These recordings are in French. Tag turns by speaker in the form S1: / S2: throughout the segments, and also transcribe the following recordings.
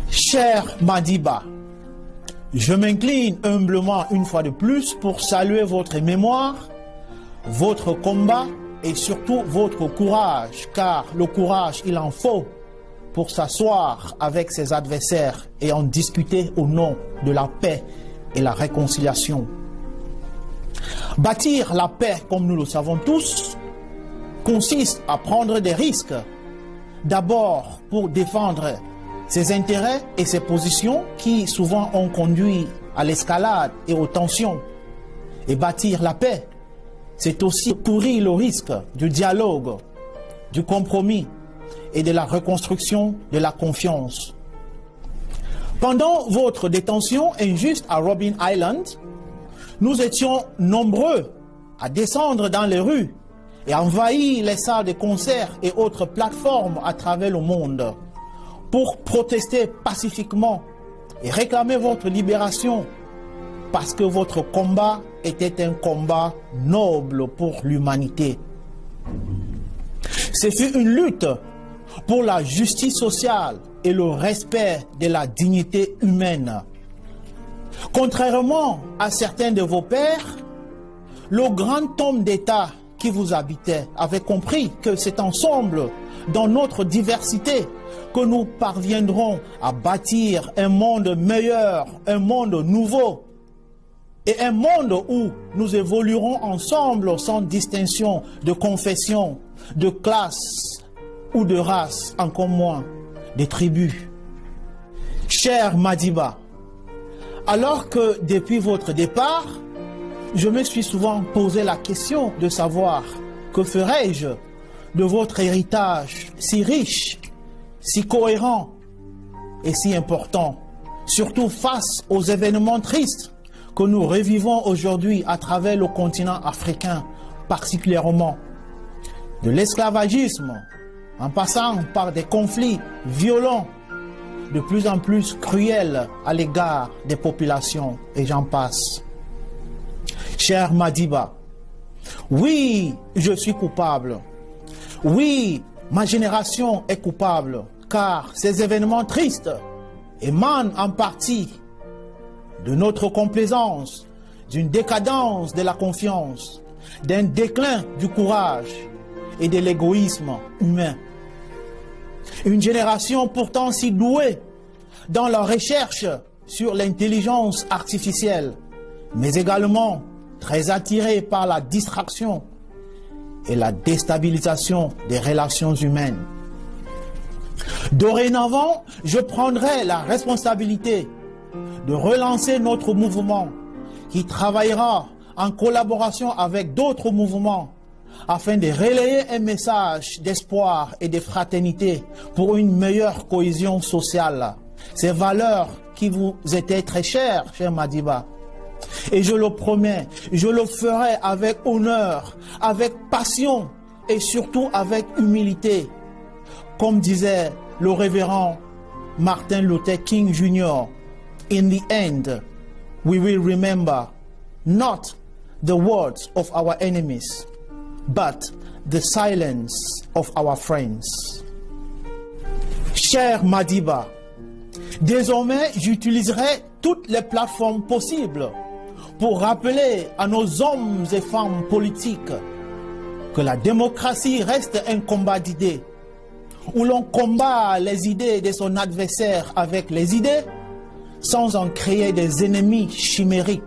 S1: Cher Madiba, je m'incline humblement une fois de plus pour saluer votre mémoire, votre combat et surtout votre courage, car le courage, il en faut pour s'asseoir avec ses adversaires et en discuter au nom de la paix et la réconciliation. Bâtir la paix, comme nous le savons tous, consiste à prendre des risques, d'abord pour défendre ses intérêts et ses positions qui souvent ont conduit à l'escalade et aux tensions. Et bâtir la paix, c'est aussi courir le risque du dialogue, du compromis et de la reconstruction de la confiance. Pendant votre détention injuste à Robben Island, nous étions nombreux à descendre dans les rues et envahir les salles de concert et autres plateformes à travers le monde pour protester pacifiquement et réclamer votre libération parce que votre combat était un combat noble pour l'humanité. Ce fut une lutte pour la justice sociale et le respect de la dignité humaine. Contrairement à certains de vos pères, le grand homme d'État qui vous habitait avait compris que c'est ensemble, dans notre diversité, que nous parviendrons à bâtir un monde meilleur, un monde nouveau, et un monde où nous évoluerons ensemble sans distinction de confession, de classe ou de race, encore moins de tribus. Cher Madiba, alors que depuis votre départ, je me suis souvent posé la question de savoir que ferais-je de votre héritage si riche, si cohérent et si important, surtout face aux événements tristes que nous revivons aujourd'hui à travers le continent africain, particulièrement de l'esclavagisme, en passant par des conflits violents, de plus en plus cruels à l'égard des populations, et j'en passe. Cher Madiba, oui, je suis coupable. Oui, ma génération est coupable, car ces événements tristes émanent en partie de notre complaisance, d'une décadence de la confiance, d'un déclin du courage et de l'égoïsme humain. Une génération pourtant si douée dans la recherche sur l'intelligence artificielle, mais également très attirée par la distraction et la déstabilisation des relations humaines. Dorénavant, je prendrai la responsabilité de relancer notre mouvement qui travaillera en collaboration avec d'autres mouvements afin de relayer un message d'espoir et de fraternité pour une meilleure cohésion sociale. Ces valeurs qui vous étaient très chères, cher Madiba. Et je le promets, je le ferai avec honneur, avec passion et surtout avec humilité. Comme disait le révérend Martin Luther King Jr., in the end, we will remember not the words of our enemies, but the silence of our friends. Cher Madiba, désormais j'utiliserai toutes les plateformes possibles pour rappeler à nos hommes et femmes politiques que la démocratie reste un combat d'idées, où l'on combat les idées de son adversaire avec les idées, sans en créer des ennemis chimériques.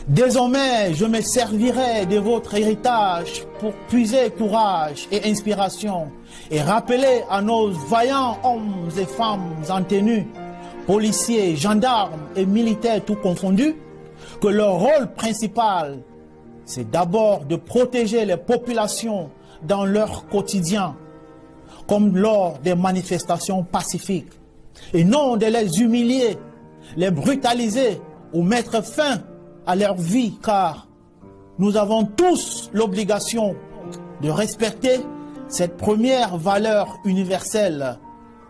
S1: Désormais, je me servirai de votre héritage pour puiser courage et inspiration et rappeler à nos vaillants hommes et femmes en tenue, policiers, gendarmes et militaires tout confondus, que leur rôle principal, c'est d'abord de protéger les populations dans leur quotidien, comme lors des manifestations pacifiques, et non de les humilier, les brutaliser ou mettre fin à leur vie, car nous avons tous l'obligation de respecter cette première valeur universelle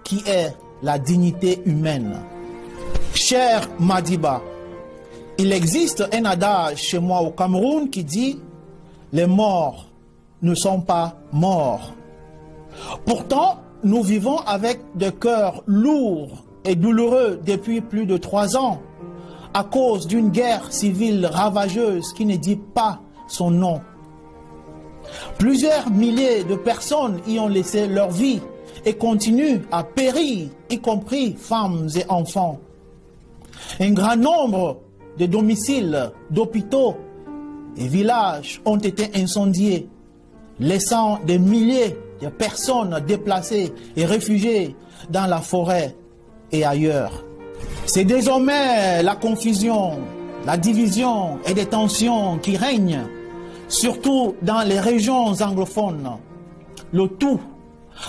S1: qui est la dignité humaine. Cher Madiba, il existe un adage chez moi au Cameroun qui dit « Les morts ne sont pas morts ». Pourtant, nous vivons avec des cœurs lourds et douloureux depuis plus de 3 ans à cause d'une guerre civile ravageuse qui ne dit pas son nom. Plusieurs milliers de personnes y ont laissé leur vie et continuent à périr, y compris femmes et enfants. Un grand nombre de domiciles, d'hôpitaux et villages ont été incendiés, laissant des milliers de personnes déplacées et réfugiées dans la forêt et ailleurs. C'est désormais la confusion, la division et des tensions qui règnent, surtout dans les régions anglophones. Le tout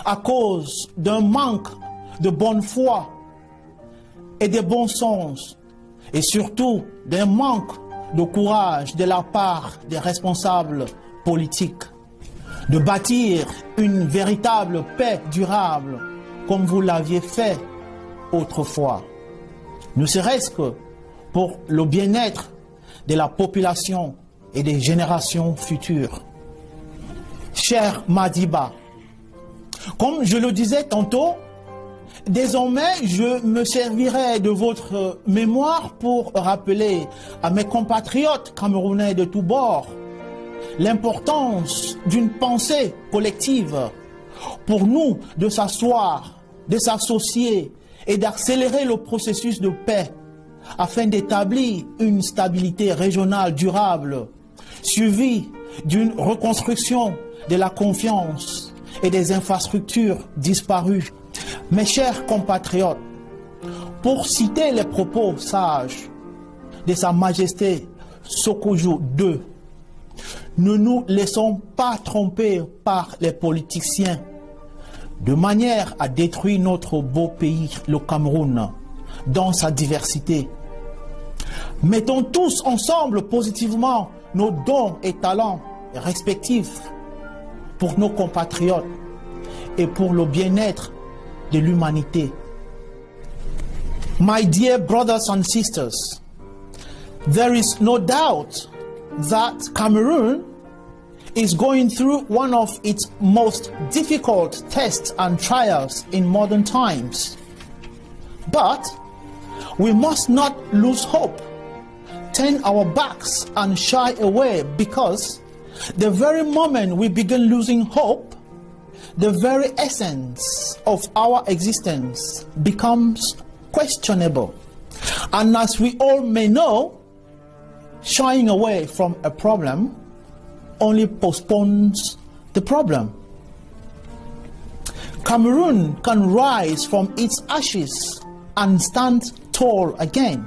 S1: à cause d'un manque de bonne foi et de bon sens, et surtout d'un manque de courage de la part des responsables politiques, de bâtir une véritable paix durable comme vous l'aviez fait autrefois, ne serait-ce que pour le bien-être de la population et des générations futures. Cher Madiba, comme je le disais tantôt, désormais je me servirai de votre mémoire pour rappeler à mes compatriotes camerounais de tous bords l'importance d'une pensée collective pour nous de s'asseoir, de s'associer et d'accélérer le processus de paix afin d'établir une stabilité régionale durable, suivie d'une reconstruction de la confiance et des infrastructures disparues. Mes chers compatriotes, pour citer les propos sages de Sa Majesté Sokojo II, ne nous laissons pas tromper par les politiciens de manière à détruire notre beau pays, le Cameroun, dans sa diversité. Mettons tous ensemble positivement nos dons et talents respectifs pour nos compatriotes et pour le bien-être de l'humanité. My dear brothers and sisters, there is no doubt that Cameroon is going through one of its most difficult tests and trials in modern times. But we must not lose hope, turn our backs and shy away, because the very moment we begin losing hope, the very essence of our existence becomes questionable. And as we all may know, shying away from a problem only postpones the problem. Cameroon can rise from its ashes and stand tall again,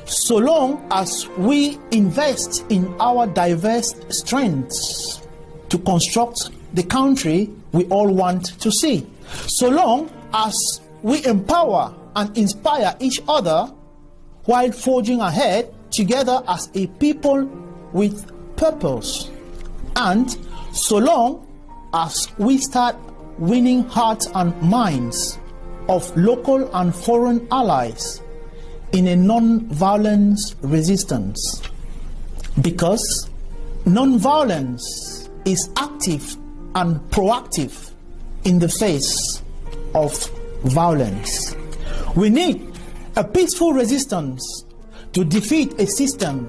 S1: so long as we invest in our diverse strengths to construct the country we all want to see, so long as we empower and inspire each other while forging ahead together as a people with purpose, and so long as we start winning hearts and minds of local and foreign allies in a non-violence resistance. Because non-violence is active and proactive in the face of violence. We need a peaceful resistance to defeat a system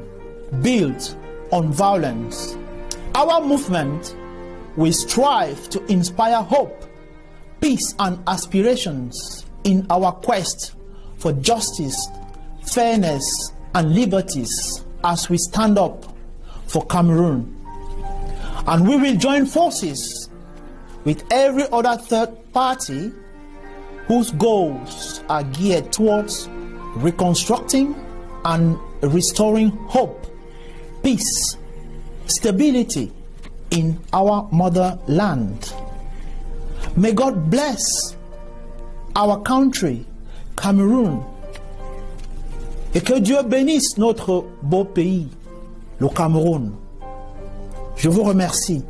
S1: built on violence. Our movement will strive to inspire hope, peace and aspirations in our quest for justice, fairness and liberties as we stand up for Cameroon. And we will join forces with every other third party whose goals are geared towards reconstructing and restoring hope, peace, stability in our motherland. May God bless our country, Cameroon, et que Dieu bénisse notre beau pays, le Cameroun. Je vous remercie.